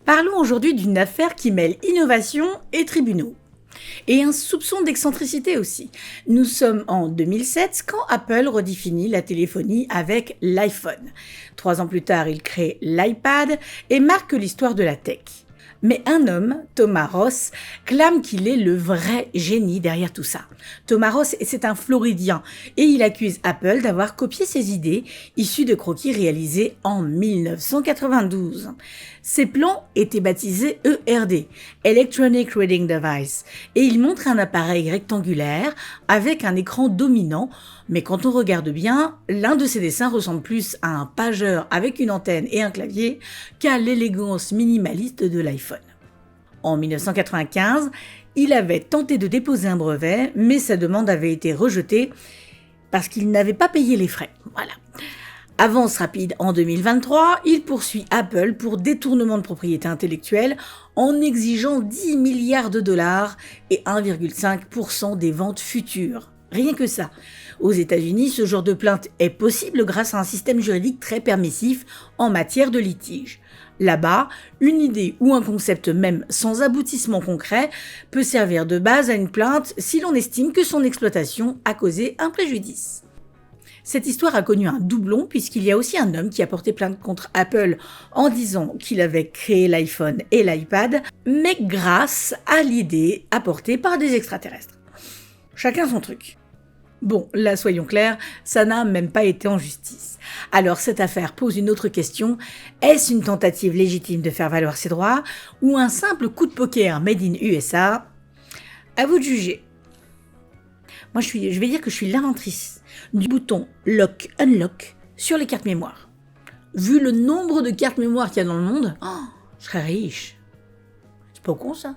Parlons aujourd'hui d'une affaire qui mêle innovation et tribunaux. Et un soupçon d'excentricité aussi. Nous sommes en 2007 quand Apple redéfinit la téléphonie avec l'iPhone. 3 ans plus tard, il crée l'iPad et marque l'histoire de la tech. Mais un homme, Thomas Ross, clame qu'il est le vrai génie derrière tout ça. Thomas Ross, c'est un Floridien et il accuse Apple d'avoir copié ses idées issues de croquis réalisés en 1992. Ces plans étaient baptisés ERD, Electronic Reading Device, et il montre un appareil rectangulaire avec un écran dominant, mais quand on regarde bien, l'un de ces dessins ressemble plus à un pageur avec une antenne et un clavier qu'à l'élégance minimaliste de l'iPhone. En 1995, il avait tenté de déposer un brevet, mais sa demande avait été rejetée parce qu'il n'avait pas payé les frais. Voilà. Avance rapide en 2023, il poursuit Apple pour détournement de propriété intellectuelle en exigeant 10 milliards de dollars et 1,5% des ventes futures. Rien que ça. Aux États-Unis, ce genre de plainte est possible grâce à un système juridique très permissif en matière de litige. Là-bas, une idée ou un concept même sans aboutissement concret peut servir de base à une plainte si l'on estime que son exploitation a causé un préjudice. Cette histoire a connu un doublon puisqu'il y a aussi un homme qui a porté plainte contre Apple en disant qu'il avait créé l'iPhone et l'iPad, mais grâce à l'idée apportée par des extraterrestres. Chacun son truc. Bon, là soyons clairs, ça n'a même pas été en justice. Alors cette affaire pose une autre question, est-ce une tentative légitime de faire valoir ses droits ou un simple coup de poker made in USA? À vous de juger. Moi je vais dire que je suis l'inventrice du bouton Lock-Unlock sur les cartes mémoire. Vu le nombre de cartes mémoire qu'il y a dans le monde, je serais riche. C'est pas con ça?